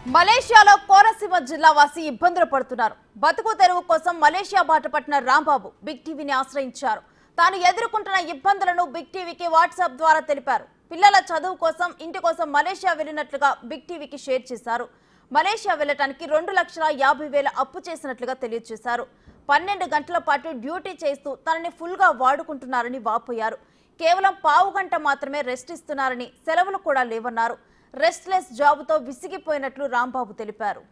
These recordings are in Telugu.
మలేషియాలో కోనసీమ జిల్లా వాసి ఇబ్బందులు పడుతున్నారు. బతుకు తెరువు కోసం మలేషియా బాట పట్టిన రాంబాబు బిగ్ టీవీని ఆశ్రయించారు. తాను ఎదుర్కొంటున్న ఇబ్బందులను బిగ్ టీవీకి వాట్సాప్ ద్వారా తెలిపారు. పిల్లల చదువు కోసం ఇంటి కోసం మలేషియా వెళ్లినట్లుగా బిగ్ టీవీకి షేర్ చేశారు. మలేషియా వెళ్లడానికి 2,50,000 అప్పు చేసినట్లుగా తెలియజేశారు. 12 గంటల పాటు డ్యూటీ చేస్తూ తనని ఫుల్గా వాడుకుంటున్నారని వాపోయారు. కేవలం పావు గంట మాత్రమే రెస్ట్ ఇస్తున్నారని, సెలవులు కూడా లేవన్నారు. రెస్ట్లెస్ జాబుతో విసిగిపోయినట్లు రాంబాబు తెలిపారు.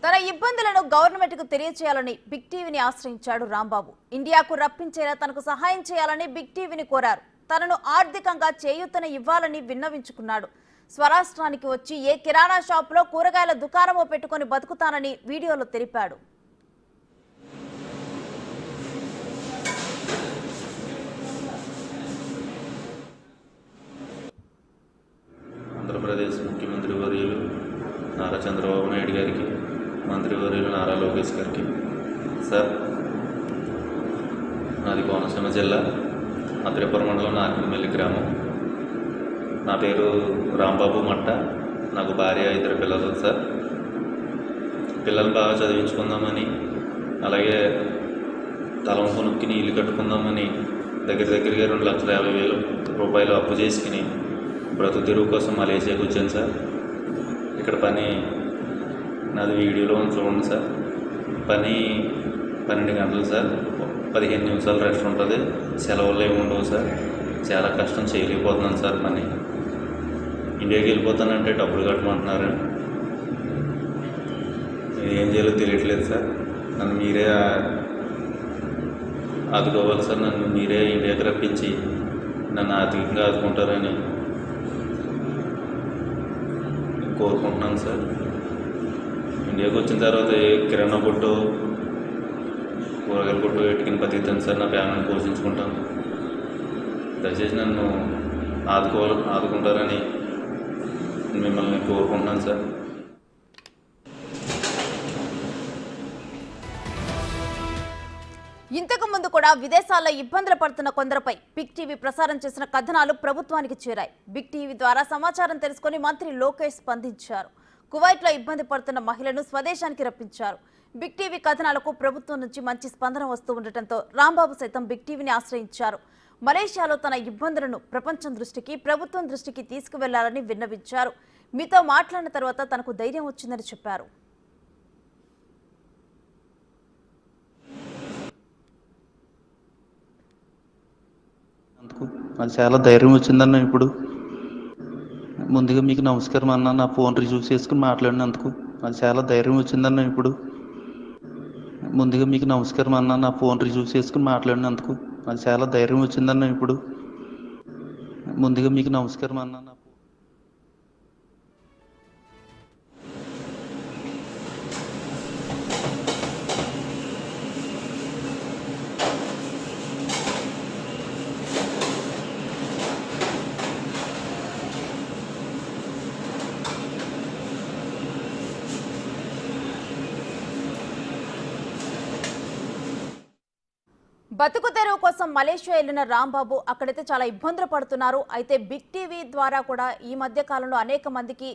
తన ఇబ్బందులను గవర్నమెంట్ కు తెలియజేయాలని బిగ్ టీవీని ఆశ్రయించాడు రాంబాబు. ఇండియాకు రప్పించేలా తనకు సహాయం చేయాలని బిగ్ టీవీని కోరారు. తనను ఆర్థికంగా చేయూతన ఇవ్వాలని విన్నవించుకున్నాడు. స్వరాష్ట్రానికి వచ్చి ఏ కిరాణా షాపులో కూరగాయల దుకాణమో పెట్టుకుని బతుకుతానని వీడియోలో తెలిపాడు. ఆంధ్రప్రదేశ్ ముఖ్యమంత్రి వర్యులు నారా చంద్రబాబు నాయుడు గారికి, మంత్రి వర్యులు నారా లోకేష్ గారికి, సార్ నాది కోనసీమ జిల్లా అద్రిపురం మండలం నార్కినపల్లి గ్రామం. నా పేరు రాంబాబు మట్ట. నాకు భార్య, 2 పిల్లలు సార్. పిల్లల్ని బాగా చదివించుకుందామని, అలాగే తలంపు నొక్కిని ఇల్లు కట్టుకుందామని దగ్గరగా 2,50,000 రూపాయలు అప్పు చేసుకుని బ్రతుకు తెరువు కోసం మలేషియాకి వచ్చాను సార్. ఇక్కడ పని నాది వీడియోలో చూడండి సార్. పని 12 గంటలు సార్. 15 నిమిషాలు రెస్ట్ ఉంటుంది. సెలవులు ఏమి ఉండవు సార్. చాలా కష్టం, చేయలేకపోతున్నాను సార్. పని ఇండియాకి వెళ్ళిపోతానంటే డబ్బులు కట్టమంటున్నారు. ఏం చేయాలో తెలియట్లేదు సార్. నన్ను మీరే ఆదుకోవాలి సార్. నన్ను మీరే ఇండియాకి రప్పించి నన్ను ఆర్థికంగా ఆదుకుంటారని కోరుకుంటున్నాను సార్. ఇండియాకి వచ్చిన తర్వాత కిరాణా కొట్టు, కూరగాయల కొట్టు పెట్టుకుని బతుకుతాను సార్. నా ఫ్యామిలీని పోషించుకుంటాను. దయచేసి నన్ను ఆదుకుంటారని మిమ్మల్ని కోరుకుంటున్నాను సార్. ఇంతకు ముందు కూడా విదేశాల్లో ఇబ్బందులు పడుతున్న కొందరిపై బిగ్ టీవీ ప్రసారం చేసిన కథనాలు ప్రభుత్వానికి చేరాయి. బిగ్ టీవీ ద్వారా సమాచారం తెలుసుకుని మంత్రి లోకేష్ స్పందించారు. కువైట్లో ఇబ్బంది పడుతున్న మహిళను స్వదేశానికి రప్పించారు. బిగ్ టీవీ కథనాలకు ప్రభుత్వం నుంచి మంచి స్పందన వస్తూ ఉండటంతో రాంబాబు సైతం బిగ్ టీవీని ఆశ్రయించారు. మలేషియాలో తన ఇబ్బందులను ప్రపంచం దృష్టికి, ప్రభుత్వం దృష్టికి తీసుకువెళ్లాలని విన్నవించారు. మీతో మాట్లాడిన తర్వాత తనకు ధైర్యం వచ్చిందని చెప్పారు. నాకు చాలా ధైర్యం వచ్చిందన్న. ఇప్పుడు ముందుగా మీకు నమస్కారం అన్న. నా ఫోన్ రిసీవ్ చేసుకుని మాట్లాడినందుకు నాకు చాలా ధైర్యం వచ్చిందన్న. ఇప్పుడు ముందుగా మీకు నమస్కారం అన్న. నా ఫోన్ రిసీవ్ చేసుకుని మాట్లాడినందుకు నాకు చాలా ధైర్యం వచ్చిందన్న. ఇప్పుడు ముందుగా మీకు నమస్కారం అన్న. బతుకు తెరువు కోసం మలేషియా వెళ్లిన రాంబాబు అక్కడైతే చాలా ఇబ్బందులు పడుతున్నారు. అయితే బిగ్ టీవీ ద్వారా కూడా ఈ మధ్య కాలంలో అనేక మందికి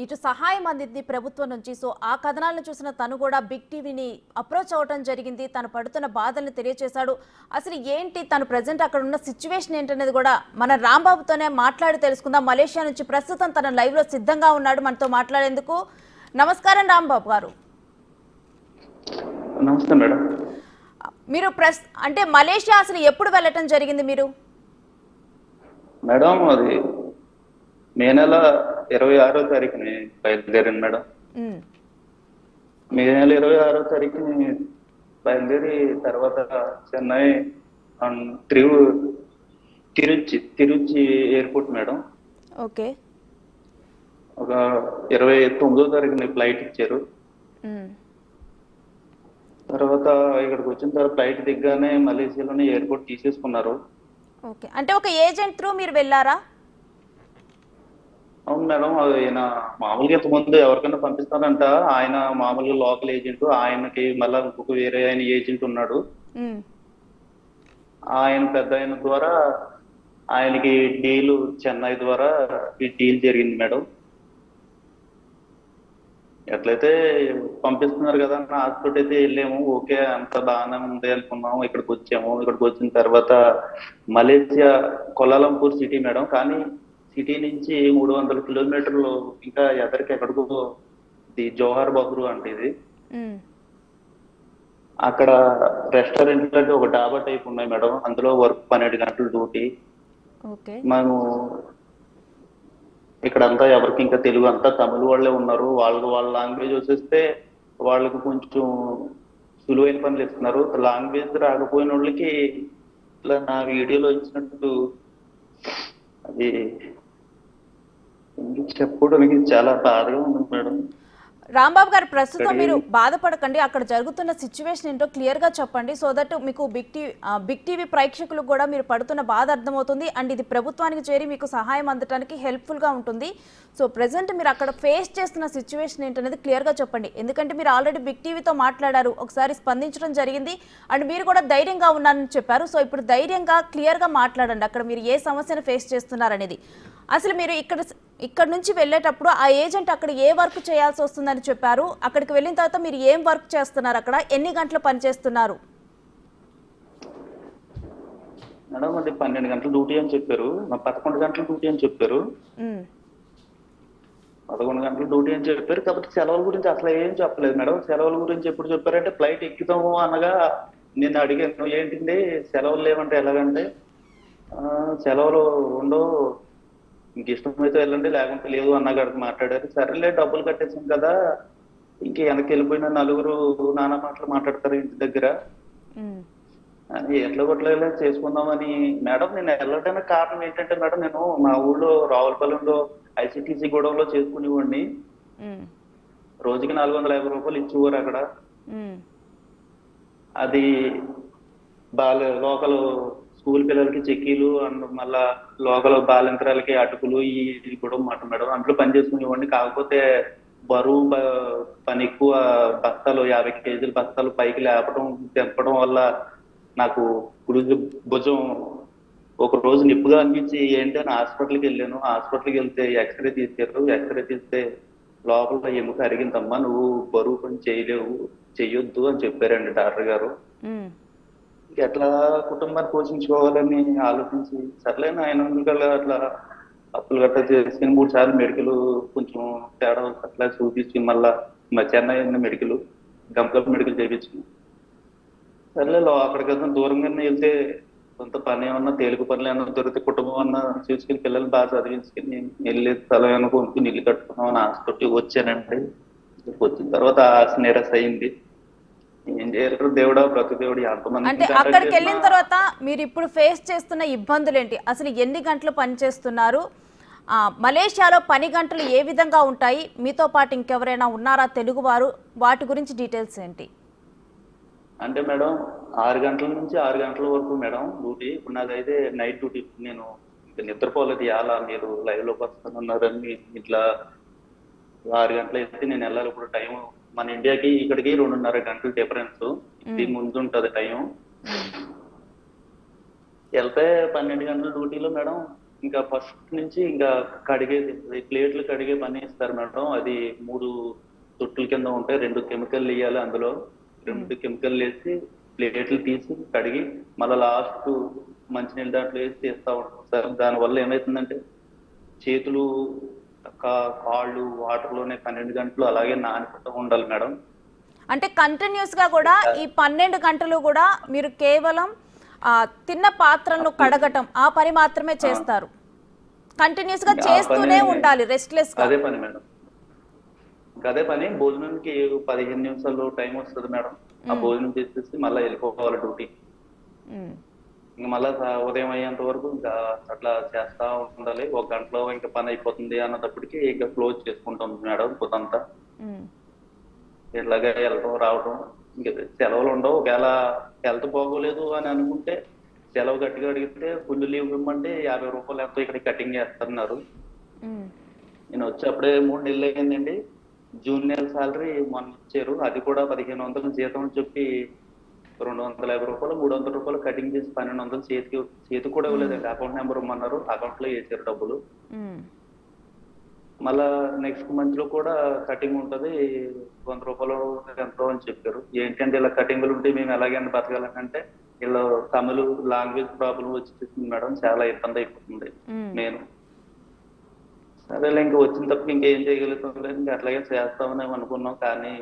ఇటు సహాయం అందింది ప్రభుత్వం నుంచి. సో ఆ కథనాలను చూసిన తను కూడా బిగ్ టీవీని అప్రోచ్ అవ్వడం జరిగింది. తను పడుతున్న బాధల్ని తెలియజేశాడు. అసలు ఏంటి, తను ప్రజెంట్ అక్కడ ఉన్న సిచ్యువేషన్ ఏంటనేది కూడా మన రాంబాబుతోనే మాట్లాడి తెలుసుకుందాం. మలేషియా నుంచి ప్రస్తుతం తన లైవ్ లో సిద్ధంగా ఉన్నాడు మనతో మాట్లాడేందుకు. నమస్కారం రాంబాబు గారు. నమస్తే మేడం. మీరు అంటే మలేషియా అసలు ఎప్పుడు వెళ్ళటం జరిగింది మీరు? మేడం అది మే నెల 26వ తారీఖుని బయలుదేరింది మేడం. మే నెల 26వ తారీఖుని బయలుదేరి తర్వాత Chennai Trichy airport madam. Okay. ఒక 29వ తారీఖుని ఫ్లైట్ ఇచ్చారు. తర్వాత ఇక్కడికి వచ్చిన తర్వాత ఫ్లైట్ దిగ్గానే మలేషియాలోనే ఎయిర్పోర్ట్ తీసేసుకున్నారు. ఓకే. అంటే ఒక ఏజెంట్ త్రూ మీరు వెళ్ళారా? అవును మేడం, ఆయన మామూలుగా ఇంతకుముందు ఎవరికైనా పంపిస్తానంట. ఆయన మామూలుగా లోకల్ ఏజెంట్, ఆయనకి మళ్ళా ఇంకొక వేరే ఆయన ఏజెంట్ ఉన్నాడు. ఉమ్, ఆయన పెద్ద ఆయన ద్వారా ఆయనకి డీల్ చెన్నై ద్వారా ఈ డీల్ జరిగింది మేడం. ఎట్లయితే పంపిస్తున్నారు కదా అన్న ఆశతోటి అయితే వెళ్ళాము. ఓకే, అంత బాగానే ఉంది అనుకున్నాము. ఇక్కడికి వచ్చాము. ఇక్కడికి వచ్చిన తర్వాత మలేషియా కొలాలంపూర్ సిటీ మేడం. కానీ సిటీ నుంచి 300 కిలోమీటర్లు ఇంకా ఎదరికి ఎక్కడికో, ఇది జోహార్ బహ్రు అంటే ఇది. ఉమ్, అక్కడ రెస్టారెంట్ అంటే ఒక డాబా టైప్ ఉన్నాయి మేడం. అందులో వర్క్ 12 గంటలు డ్యూటీ. ఓకే. మేము ఇక్కడంతా ఎవరికి ఇంకా తెలుగు అంతా తమిళ వాళ్ళే ఉన్నారు. వాళ్ళ లాంగ్వేజ్ వచ్చేస్తే వాళ్ళకి కొంచెం సులువైన పనులు ఇస్తున్నారు. లాంగ్వేజ్ రాకపోయిన వాళ్ళకి ఇట్లా నా వీడియోలో ఇచ్చినట్టు అది ఎందుకు చెప్పుకోవడానికి చాలా బాధగా ఉంది మేడం. రాంబాబు గారు, ప్రస్తుతం మీరు బాధపడకండి. అక్కడ జరుగుతున్న సిచ్యువేషన్ ఏంటో క్లియర్ గా చెప్పండి. సో దట్ మీకు బిగ్ టీవీ ప్రేక్షకులకు కూడా మీరు పడుతున్న బాధ అర్థమవుతుంది. అండ్ ఇది ప్రభుత్వానికి చేరి మీకు సహాయం అందడానికి హెల్ప్ఫుల్ గా ఉంటుంది. సో ప్రెసెంట్ మీరు అక్కడ ఫేస్ చేస్తున్న సిచ్యువేషన్ ఏంటనేది క్లియర్ గా చెప్పండి. ఎందుకంటే మీరు ఆల్రెడీ బిగ్ టీవీతో మాట్లాడారు, ఒకసారి స్పందించడం జరిగింది. అండ్ మీరు కూడా ధైర్యంగా ఉన్నారని చెప్పారు. సో ఇప్పుడు ధైర్యంగా క్లియర్ గా మాట్లాడండి. అక్కడ మీరు ఏ సమస్యను ఫేస్ చేస్తున్నారనేది. అసలు మీరు ఇక్కడ నుంచి వెళ్ళేటప్పుడు ఆ ఏజెంట్ అక్కడ ఏ వర్క్ చేయాల్సి వస్తుందని చెప్పారు? అక్కడికి వెళ్ళిన తర్వాత మీరు ఏం వర్క్ చేస్తున్నారు? అక్కడ ఎన్ని గంటలు పనిచేస్తున్నారు? మేడం అది 12 గంటల డ్యూటీ అని చెప్పారు. 11 గంటల డ్యూటీ అని చెప్పారు. 11 గంటల డ్యూటీ అని చెప్పారు. కాకపోతే సెలవుల గురించి అసలు ఏం చెప్పలేదు మేడం. సెలవుల గురించి ఎప్పుడు చెప్పారంటే ఫ్లైట్ ఎక్కుతాము అనగా నేను అడిగాను, ఏంటింది సెలవులు లేవంటే ఎలాగంటే సెలవులు ఉండవు, ఇంక ఇష్టమైతే వెళ్ళండి లేకుంటే లేదు అన్నగాడికి మాట్లాడారు. సరేలే, డబ్బులు కట్టేసాం కదా, ఇంక వెనక్కి వెళ్ళిపోయిన నలుగురు నానా మాటలు మాట్లాడతారు ఇంటి దగ్గర అని ఎట్లా కొట్లా చేసుకుందామని. మేడం నేను వెళ్ళడానికి కారణం ఏంటంటే మేడం, నేను మా ఊళ్ళో రావులపాలెంలో ఐసిటిసి గూడెంలో చేసుకునేవాడిని. రోజుకి 450 రూపాయలు ఇచ్చేవారు అక్కడ. అది లోకల్ స్కూల్ పిల్లలకి చెక్కీలు అండ్ మళ్ళా లోకల్ బాలింతరాలకి అటుకులు ఈ కూడా మాట మేడం. అందులో పని చేసుకునేవాడిని. కాకపోతే బరువు పని ఎక్కువ, బస్తాలు 50 కేజీల బస్తాలు పైకి లేపడం తెంపడం వల్ల నాకు భుజం ఒక రోజు నిప్పుగా అనిపించి ఏంటి అని హాస్పిటల్కి వెళ్ళాను. హాస్పిటల్కి వెళ్తే ఎక్స్రే తీశారు. ఎక్స్రే తీస్తే లోపల ఎముక అరిగిందమ్మా, నువ్వు బరువు పని చెయ్యొద్దు అని చెప్పారండి డాక్టర్ గారు. ఎట్లా కుటుంబాన్ని పోషించుకోవాలని ఆలోచించి సర్లేని ఆయన అట్లా అప్పులు గట్రా చేసుకుని 3 సార్లు మెడికల్ కొంచెం తేడా అట్లా చూపించి మళ్ళా చెన్నై మెడికల్ గంపల మెడికల్ చేయించుకుని సర్లే అక్కడికి దూరంగానే వెళ్తే కొంత పని ఏమన్నా తేలిక పనులు ఏమన్నా దొరికితే కుటుంబం అన్నా చూసుకుని పిల్లలు బాగా చదివించుకుని వెళ్ళి స్థలం ఏమన్నా కొనుక్కుని ఇల్లు కట్టుకున్నాం అని ఆశతోటి వచ్చానండి. వచ్చిన తర్వాత ఆశ నిరాశ అయింది. ఏం చేయరు దేవుడా, బ్రతు దేవుడు ఎంతమంది. అంటే అక్కడికి వెళ్ళిన తర్వాత మీరు ఇప్పుడు ఫేస్ చేస్తున్న ఇబ్బందులు ఏంటి? అసలు ఎన్ని గంటలు పని చేస్తున్నారు? మలేషియాలో పని గంటలు ఏ విధంగా ఉంటాయి? మీతో పాటు ఇంకెవరైనా ఉన్నారా తెలుగు వారు? వాటి గురించి డీటెయిల్స్ ఏంటి? అంటే మేడం 6 గంటల నుంచి 6 గంటల వరకు మేడం డ్యూటీ. ఇప్పుడు నాకైతే నైట్ డ్యూటీ. నేను ఇంకా నిద్రపోలేదు. ఇలా మీరు లైవ్ లోకి వస్తానన్నారని ఇట్లా 6 గంటలు అయితే నేను వెళ్ళాలి. ఇప్పుడు టైం మన ఇండియాకి ఇక్కడికి 2.5 గంటల డిఫరెన్స్. దీని ముందు ఉంటుంది టైం. వెళ్తే 12 గంటల డ్యూటీలో మేడం ఇంకా ఫస్ట్ నుంచి ఇంకా ప్లేట్లు కడిగే పని ఇస్తారు మేడం. అది 3 తొట్టుల కింద ఉంటాయి. 2 కెమికల్ వేయాలి. అందులో 2 కెమికల్ వేసి ప్లేట్లు తీసి కడిగి మళ్ళీ లాస్ట్ మంచినీళ్ళు దాంట్లో వేసి తీస్తా ఉంటాం సార్. దానివల్ల ఏమవుతుందంటే చేతులు కాళ్ళు వాటర్లోనే 12 గంటలు అలాగే నానిపోతూ ఉండాలి మేడం. అంటే కంటిన్యూస్ గా కూడా ఈ 12 గంటలు కూడా మీరు కేవలం తిన్న పాత్రలను కడగటం ఆ పని మాత్రమే చేస్తారు? కంటిన్యూస్ గా చేస్తూనే ఉండాలి రెస్ట్లెస్ గా? అదే పని మేడం, అదే పని. భోజనానికి 15 నిమిషాలు టైం వస్తుంది మేడం. ఆ భోజనం చేసేసి మళ్ళీ వెళ్ళిపోవాలి డ్యూటీ. ఇంకా మళ్ళా ఉదయం అయ్యేంత వరకు ఇంకా అట్లా చేస్తా ఉండాలి. 1 గంటలో ఇంకా పని అయిపోతుంది అన్నప్పటికీ ఇంకా క్లోజ్ చేసుకుంటాం మేడం పొద్దంతా. ఇట్లాగే వెళ్ళటం రావటం. ఇంకా సెలవులు ఉండవు. ఒకవేళ హెల్త్ బాగోలేదు అని అనుకుంటే సెలవు గట్టిగా అడిగితే ఫుల్ లీవ్ ఇవ్వమంటే 50 రూపాయలు ఎంతో ఇక్కడ కటింగ్ చేస్తున్నారు. నేను వచ్చి అప్పుడే 3 నెలలు అయిందండి. జూన్ నెల సాలరీ మొన్న ఇచ్చారు. అది కూడా 1500 జీతం అని చెప్పి రూ. 250, రూ. 300 కటింగ్ చేసి 1200 చేతికి కూడా ఇవ్వలేదండి. అకౌంట్ నెంబర్ ఇమ్మన్నారు, అకౌంట్ లో వేసారు డబ్బులు. ఉమ్, మళ్ళా నెక్స్ట్ మంత్ లో కూడా కటింగ్ ఉంటది, రూ. 100 ఎంతో అని చెప్పారు. ఏంటంటే ఇలా కటింగ్లు ఉంటే మేము ఎలాగైనా బతకాలంటే ఇలా తమిళ లాంగ్వేజ్ ప్రాబ్లం వచ్చేసింది మేడం, చాలా ఇబ్బంది అయిపోతుంది. ఉమ్. నేను సరేలే ఇంకా వచ్చిన తప్ప ఇంకేం చేయగలుగుతాం లేదు, ఇంకా అట్లాగే చేస్తామని అనుకున్నాం. కానీ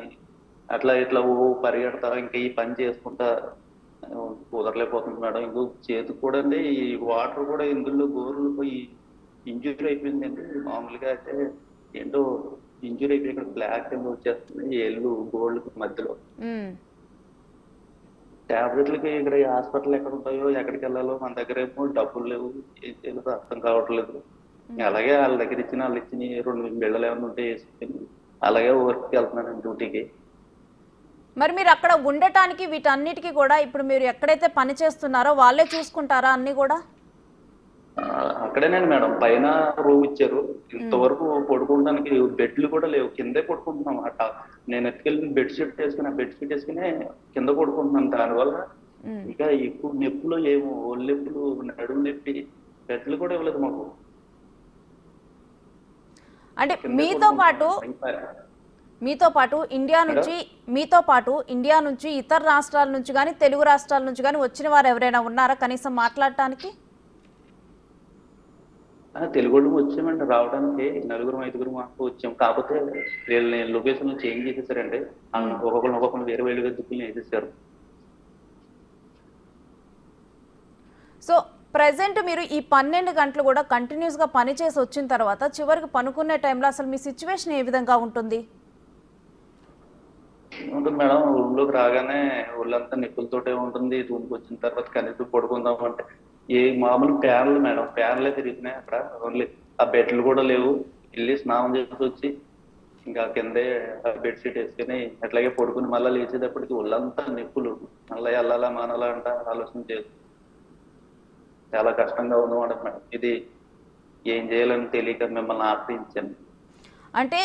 అట్లా ఇట్లా పరిగెడతా ఇంకా ఈ పని చేసుకుంటా కుదరలేకపోతుంది మేడం. ఇంకో చేతికి కూడా అండి ఈ వాటర్ కూడా ఇందులో గోర్లు పోయి ఇంజురీ అయిపోయిందండి. మామూలుగా అయితే ఏంటో ఇంజురీ అయిపోయి ఇక్కడ బ్లాక్ కింద వచ్చేస్తుంది ఏళ్ళు గోల్డ్ మధ్యలో. ఉమ్. టాబ్లెట్లకి ఇక్కడ హాస్పిటల్ ఎక్కడ ఉంటాయో ఎక్కడికి వెళ్ళాలో మన దగ్గర ఏమో డబ్బులు లేవు, ఏం చేయాలో అర్థం కావట్లేదు. అలాగే వాళ్ళ దగ్గర ఇచ్చిన వాళ్ళు ఇచ్చిన 2 బిళ్ళలు ఏమైనా ఉంటే వేసుకుని అలాగే వర్క్కి వెళ్తున్నాను డ్యూటీకి. మరి మీరు అక్కడ ఉండటానికి వీటన్నిటికీ కూడా ఇప్పుడు మీరు ఎక్కడైతే పని చేస్తున్నారో వాళ్ళే చూసుకుంటారా అన్ని కూడా? అక్కడేనండి మేడం, పైన రూమ్ ఇచ్చారు. ఇంతవరకు పడుకోవడానికి బెడ్లు కూడా లేవు, కిందే పడుకుంటున్నాం. నేను ఎత్తుకెళ్ళి బెడ్షీట్ వేసుకుని బెడ్షీట్ వేసుకుని కింద పడుకుంటున్నాను. దానివల్ల ఇంకా ఎక్కువ నొప్పులు ఏమో ఒళ్ళు నొప్పులు, నడుము నొప్పి, బెడ్లు కూడా ఇవ్వలేదు మాకు. అంటే మీతో పాటు ఇండియా నుంచి ఇతర రాష్ట్రాల నుంచి కానీ తెలుగు రాష్ట్రాల నుంచి కానీ వచ్చిన వారు ఎవరైనా ఉన్నారా కనీసం మాట్లాడటానికి? తెలుగు వాళ్ళు వచ్చామండి, రావడానికి 4-5 మాకు వచ్చాం. కాకపోతే వీళ్ళని లొకేషన్ చేంజ్ చేసేసారండి. ఒక్కొక్కరు వేరే వేరుగా దిక్కులు వేసేసారు. సో ప్రెసెంట్ మీరు ఈ 12 గంటలు కూడా కంటిన్యూస్ గా పని చేసి వచ్చిన తర్వాత చివరికి పనుకునే టైంలో అసలు మీ సిచ్యువేషన్ ఏ విధంగా ఉంటుంది? ఉంటుంది మేడం, రూమ్ లోకి రాగానే ఒళ్ళంతా నొప్పులతోటే ఉంటుంది. రూమ్కి వచ్చిన తర్వాత కనీసం పడుకుందాం అంటే ఏ మామూలు ఫ్యాన్లు మేడం, ఫ్యాన్లే తిరుగుతున్నాయి అక్కడ. ఓన్లీ ఆ బెడ్లు కూడా లేవు. వెళ్ళి స్నానం చేసి వచ్చి ఇంకా కిందే బెడ్షీట్ వేసుకుని అట్లాగే పడుకుని మళ్ళీ లేచేటప్పటికి ఒళ్ళంతా నొప్పులు. మళ్ళీ వెళ్ళాలా మానాలా అంట ఆలోచన చేసి చాలా కష్టంగా ఉంది మేడం. ఇది ఏం చేయాలని తెలియక మిమ్మల్ని ఆశ్రయించాను. అంటే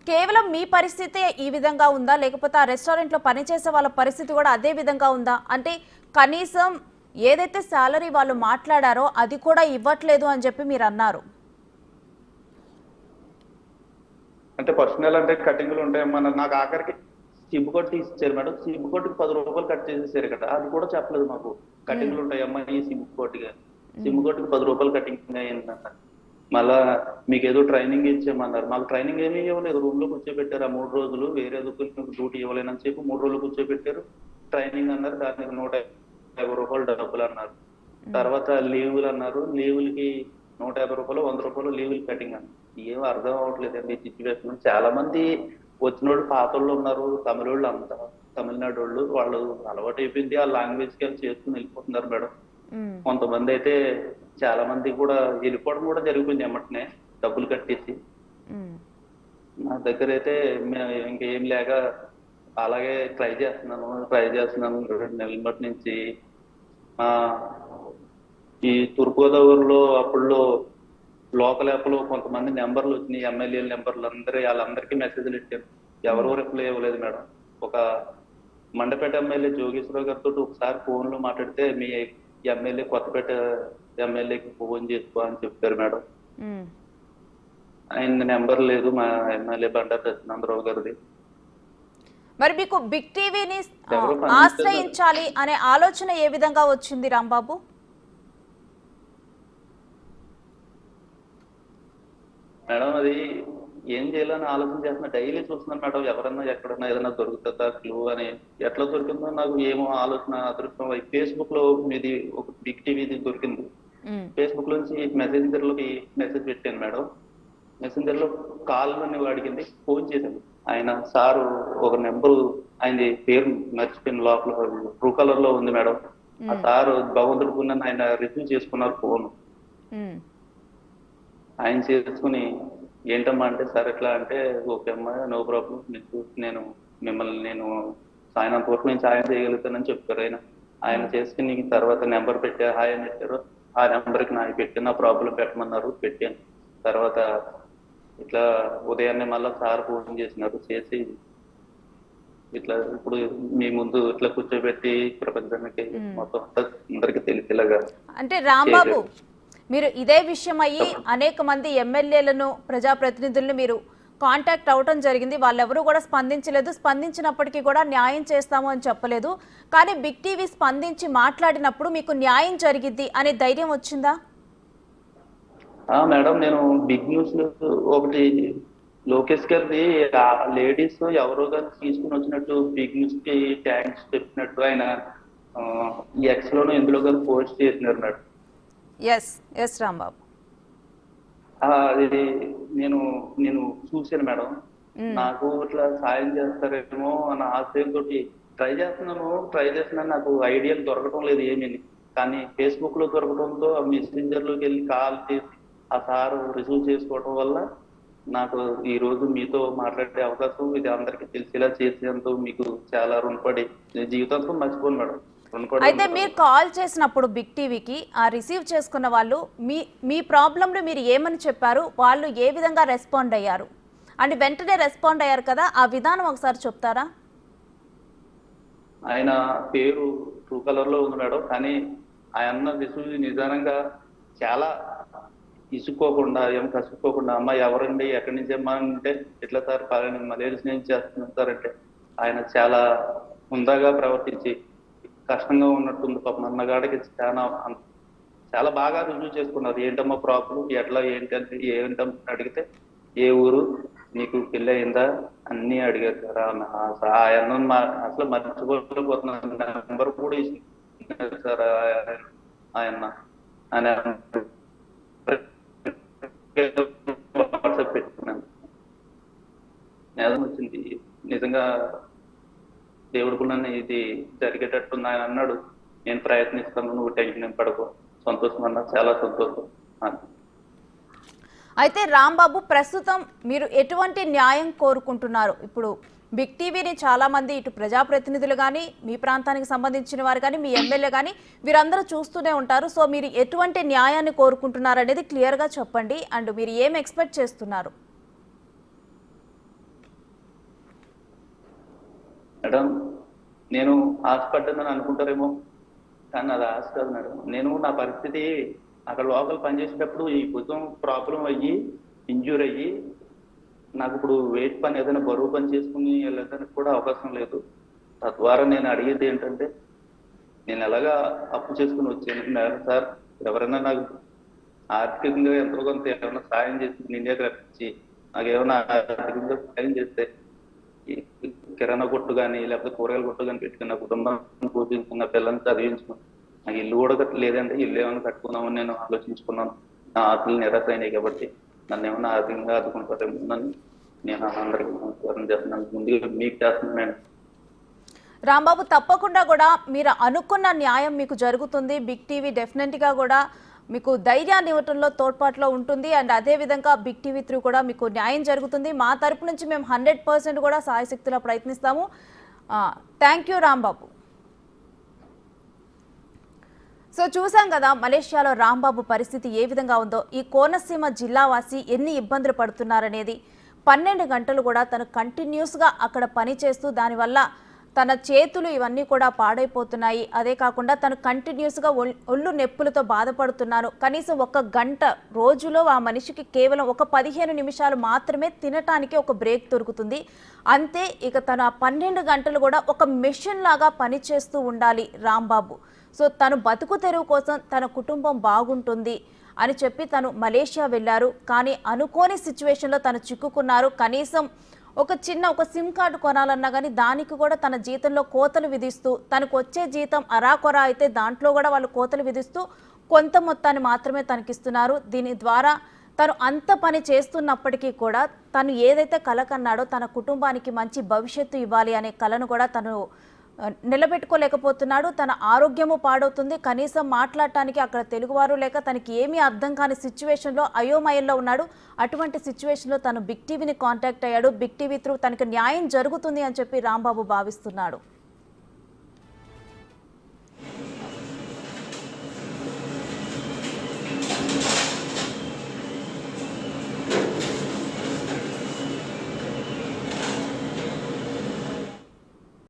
కేవలం మీ పరిస్థితి ఈ విధంగా ఉందా, లేకపోతే ఆ రెస్టారెంట్లో పనిచేసే వాళ్ళ పరిస్థితి కూడా అదే విధంగా ఉందా? అంటే కనీసం ఏదైతే శాలరీ వాళ్ళు మాట్లాడారో అది కూడా ఇవ్వట్లేదు అని చెప్పి మీరు అన్నారు. అంటే పర్సనల్ అంటే కటింగ్లు ఉంటాయమ్మా. నాకు ఆఖరికి సిమ్ కొట్టి ఇచ్చారు మేడం, సిమ్ కొట్టుకి ₹10 కట్ చేసేసారు కదా, అది కూడా చెప్పలేదు మాకు. కటింగ్లు ఉంటాయమ్మా ఈ సిమ్ కొట్టుగా, సిమ్ కొట్టుకి ₹10 కటింగ్ అయిందన్నారు. మళ్ళా మీకు ఏదో ట్రైనింగ్ ఇచ్చామన్నారు. మాకు ట్రైనింగ్ ఏమీ ఇవ్వలేదు. రూమ్ లో కూర్చోబెట్టారు ఆ 3 రోజులు. వేరే డ్యూటీ ఇవ్వలేనని చెప్పి 3 రోజులు కూర్చోబెట్టారు. ట్రైనింగ్ అన్నారు, దానికి ₹150 డబ్బులు అన్నారు. తర్వాత లీవులు అన్నారు, లీవులకి ₹150, ₹100 లీవులు కటింగ్ అన్నారు. ఏం అర్థం అవ్వట్లేదండి ఈ సిచ్యువేషన్. చాలా మంది వచ్చిన వాళ్ళు పాతోళ్ళు ఉన్నారు, తమిళ వాళ్ళు అంతా తమిళనాడు వాళ్ళు, వాళ్ళు అలవాటు అయిపోయింది ఆ లాంగ్వేజ్ కి చేసుకుని వెళ్ళిపోతున్నారు మేడం. కొంతమంది అయితే చాలా మంది కూడా వెళ్ళిపోవడం కూడా జరిగిపోయింది ఎమ్మటనే డబ్బులు కట్టేసి. నా దగ్గర అయితే ఇంకేం లేక అలాగే ట్రై చేస్తున్నాను 2 నెలల బట్టి నుంచి. ఈ తూర్పుగోదావరిలో అప్పుడులో లోకల్ యాప్లో కొంతమంది నెంబర్లు వచ్చినాయి, ఎమ్మెల్యేల నెంబర్లు. వాళ్ళందరికీ మెసేజ్లు ఇచ్చారు, ఎవరో రిప్లై ఇవ్వలేదు మేడం. ఒక మండపేట ఎమ్మెల్యే జోగేశ్వరరావు గారితో ఒకసారి ఫోన్ లో మాట్లాడితే మీ ఎమ్మెల్యే కొత్తపేట ఎమ్మెల్యేకి ఫోన్ చేసుకో అని చెప్పారు మేడం. ఆయన నెంబర్ లేదు మా ఎమ్మెల్యే బండారు సత్యనారాయణరావు గారిది. మరి మీకు బిగ్ టీవీని ఆశ్రయించాలి అనే ఆలోచన ఏ విధంగా వచ్చింది రాంబాబు? మేడం అది ఏం చేయాలని ఆలోచన చేస్తున్నా, డైలీ చూస్తున్నాను మేడం. ఎవరన్నా ఎక్కడన్నా ఏదైనా దొరుకుతుందా క్లూ అని. ఎట్లా దొరికిందో నాకు ఏమో ఆలోచన అదృష్టం. ఫేస్బుక్ లో మీది ఒక బిగ్ టీవీది దొరికింది. ఫేస్బుక్ నుంచి మెసెంజర్ లోకి మెసేజ్ పెట్టాను మేడం. మెసెంజర్ లో కాల్ అని అడిగింది, ఫోన్ చేశాను. ఆయన సారు ఒక నెంబరు, ఆయన పేరు మర్చిపోయిన, లోపల ట్రూ కలర్ లో ఉంది మేడం. ఆ సారు భగవంతుడు ఆయన రిసీవ్ చేసుకున్నారు ఫోన్. ఆయన చేసుకుని ఏంటమ్మా అంటే, సార్ ఎట్లా అంటే, ఓకే అమ్మా నో ప్రాబ్లం, నేను మిమ్మల్ని సాయంత్రం వరకు నేను సాయం చేయగలుగుతానని చెప్పారు. ఆయన చేసుకుని తర్వాత నెంబర్ పెట్టారు, హాయ్ అని పెట్టారు. ఆ నెంబర్కి నాకు పెట్టిన ప్రాబ్లం పెట్టమన్నారు, పెట్టాను. తర్వాత ఇట్లా ఉదయాన్నే మళ్ళీ సార్ ఫోన్ చేసినారు, చేసి ఇట్లా ఇప్పుడు మీ ముందు ఇట్లా కూర్చోబెట్టి ప్రపంచానికి మొత్తం అంతా అందరికి తెలిసేలాగా అంటే రాంబాబు, చేశారు. మీరు ఇదే విషయం అయ్యి అనేక మంది ఎమ్మెల్యేలను ప్రజాప్రతినిధులను మీరు కాంటాక్ట్ అవటం జరిగింది. వాళ్ళెవరూ కూడా స్పందించలేదు. స్పందించినప్పటికీ కూడా న్యాయం చేస్తాము అని చెప్పలేదు. కానీ బిగ్ టీవీ స్పందించి మాట్లాడినప్పుడు మీకు న్యాయం జరిగిద్ది అనే ధైర్యం వచ్చిందా? మేడం, నేను బిగ్ న్యూస్ ఒకటి లోకేష్ గారిది లేడీస్ ఎవరో గారు తీసుకుని వచ్చినట్టు బిగ్ న్యూస్ కి థ్యాంక్స్ చెప్పినట్టు ఆయన ఎక్స్ లోను ఎందులో గారు పోస్ట్ చేసినారు మేడం. ఎస్ ఎస్ రాంబాబు, అది నేను నేను చూశాను మేడం. నాకు ఇట్లా సాయం చేస్తారేమో అన్న ఆశయంతో ట్రై చేస్తున్నాను. నాకు ఐడియాలు దొరకటం లేదు ఏమీ. కానీ ఫేస్బుక్ లో దొరకడంతో మెసెంజర్ లోకి వెళ్ళి కాల్ చేసి ఆ సార్ రిసీవ్ చేసుకోవడం వల్ల నాకు ఈ రోజు మీతో మాట్లాడే అవకాశం, ఇది అందరికీ తెలిసేలా చేసేందుకు మీకు చాలా రుణపడి జీవితాంతం మర్చిపోను మేడం. అయితే మీరు కాల్ చేసినప్పుడు బిగ్ టీవీకి ఆ రిసీవ్ చేసుకున్న వాళ్ళు మీ ప్రాబ్లంలో మీరు ఏమని చెప్పారు, వాళ్ళు ఏ విధంగా రెస్పాండ్ అయ్యారు అండ్ వెంటనే రెస్పాండ్ అయ్యారు కదా, ఆ విధానం ఒకసారి చెప్తారా? ఆయన పేరు ట్రూ కలర్ లో ఉంది మేడం, కానీ ఆయన రిసీవ్ నిదానంగా చాలా ఇసుకోకుండా ఏం కసుకోకుండా, అమ్మ ఎవరండి ఎక్కడి నుంచి అమ్మా అంటే ఎట్లా సార్ పలానా మలేరియస్ నుంచి చేస్తున్నాం సార్ అంటే ఆయన చాలా హుందాగా ప్రవర్తించి కష్టంగా ఉన్నట్టుంది పాపం అన్నగాడికి చాలా బాగా రుజువు చేసుకున్నారు. ఏంటమ్మా ప్రాబ్లం, ఎట్లా ఏంటంటే ఏంటమ్మా అడిగితే ఏ ఊరు, నీకు పెళ్ళి అయిందా అన్నీ అడిగారు సార్. ఆయన అసలు మర్చిపోలేకపోతున్నాను. నెంబర్ కూడా ఇచ్చింది సార్ ఆయన వాట్సాప్ పెట్టుకున్నాను. నేరం వచ్చింది నిజంగా, దేవుడు నన్ను ఇది జరిగేటట్టుంది ఆయన అన్నాడు. నేను ప్రయత్నిస్తాను, నువ్వు టెన్షన్ పడకు, సంతోషం అన్నా, చాలా సంతోషం. అయితే రాంబాబు, ప్రస్తుతం మీరు ఎటువంటి న్యాయం కోరుకుంటున్నారు? ఇప్పుడు బిగ్ టీవీని చాలా మంది ఇటు ప్రజాప్రతినిధులు కానీ, మీ ప్రాంతానికి సంబంధించిన వారు కానీ, మీ ఎమ్మెల్యే కానీ వీరందరూ చూస్తూనే ఉంటారు. సో మీరు ఎటువంటి న్యాయాన్ని కోరుకుంటున్నారు అనేది క్లియర్గా చెప్పండి. అండ్ మీరు ఏం ఎక్స్పెక్ట్ చేస్తున్నారు? మేడం, నేను ఆశపడ్డానని అనుకుంటారేమో, కానీ అది ఆశ కాదు మేడం. నేను నా పరిస్థితి అక్కడ లోకల్ పనిచేసేటప్పుడు ఈ భుజం ప్రాబ్లం అయ్యి ఇంజ్యూర్ అయ్యి నాకు ఇప్పుడు వెయిట్ పని ఏదైనా బరువు పని చేసుకుని వెళ్ళడానికి కూడా అవకాశం లేదు. తద్వారా నేను అడిగేది ఏంటంటే, నేను ఎలాగా అప్పు చేసుకుని వచ్చాను సార్, ఎవరైనా నాకు ఆర్థికంగా ఎంతో కొంత ఏమైనా సాయం చేసి ఇండియాకి రప్పించి నాకు ఏమైనా ఆర్థికంగా సాయం చేస్తే కిరాణా కొట్టు కానీ లేకపోతే కూరగాయల కొట్టు కానీ పెట్టుకున్న కుటుంబాన్ని పోషించుకున్న పిల్లల్ని చదివించుకున్నాను. నాకు ఇల్లు కూడా లేదంటే ఇల్లు ఏమైనా కట్టుకుందామని నేను ఆలోచించుకున్నాను. నా ఆశలు నిరాశ అయినాయి కాబట్టి నన్ను ఏమైనా ఆర్థికంగా ఆదుకుంటారేమోనని నేను అందరికీ నమస్కారం చేస్తున్నాను. ముందుగా మీకు చేస్తున్నాను. రాంబాబు, తప్పకుండా కూడా మీరు అనుకున్న న్యాయం మీకు జరుగుతుంది. బిగ్ టీవీ డెఫినెట్గా కూడా మీకు ధైర్యాన్ని ఇవ్వటంలో తోడ్పాటులో ఉంటుంది. అండ్ అదేవిధంగా బిగ్ టీవీ త్రూ కూడా మీకు న్యాయం జరుగుతుంది. మా తరపు నుంచి మేము 100% కూడా సాయశక్తిలో ప్రయత్నిస్తాము. Thank you Rambabu. సో చూసాం కదా మలేషియాలో రాంబాబు పరిస్థితి ఏ విధంగా ఉందో. ఈ కోనసీమ జిల్లావాసి ఎన్ని ఇబ్బందులు పడుతున్నారనేది 12 గంటలు కూడా తను కంటిన్యూస్గా అక్కడ పనిచేస్తూ దానివల్ల తన చేతులు ఇవన్నీ కూడా పాడైపోతున్నాయి. అదే కాకుండా తను కంటిన్యూస్గా ఒళ్ళు నొప్పులతో బాధపడుతున్నాను. కనీసం 1 గంట రోజులో ఆ మనిషికి కేవలం ఒక 15 నిమిషాలు మాత్రమే తినటానికి ఒక బ్రేక్ దొరుకుతుంది. అంతే. ఇక తను ఆ 12 గంటలు కూడా ఒక మెషిన్ లాగా పనిచేస్తూ ఉండాలి రాంబాబు. సో తను బతుకు తెరువు కోసం తన కుటుంబం బాగుంటుంది అని చెప్పి తను మలేషియా వెళ్ళారు. కానీ అనుకోని సిచ్యువేషన్లో తను చిక్కుకున్నారు. కనీసం ఒక సిమ్ కార్డు కొనాలన్నా కానీ దానికి కూడా తన జీతంలో కోతలు విధిస్తూ, తనకు వచ్చే జీతం అరాకొరా అయితే దాంట్లో కూడా వాళ్ళు కోతలు విధిస్తూ కొంత మొత్తాన్ని మాత్రమే తనకిస్తున్నారు. దీని ద్వారా తను అంత పని చేస్తున్నప్పటికీ కూడా తను ఏదైతే కల కన్నాడో తన కుటుంబానికి మంచి భవిష్యత్తు ఇవ్వాలి అనే కలను కూడా తను నిలబెట్టుకోలేకపోతున్నాడు. తన ఆరోగ్యము పాడవుతుంది. కనీసం మాట్లాడటానికి అక్కడ తెలుగువారు లేక తనకి ఏమీ అర్థం కాని సిచ్యువేషన్లో అయోమయంలో ఉన్నాడు. అటువంటి సిచ్యువేషన్లో తను బిగ్ టీవీని కాంటాక్ట్ అయ్యాడు. బిగ్ టీవీ త్రూ తనకి న్యాయం జరుగుతుంది అని చెప్పి రాంబాబు భావిస్తున్నాడు.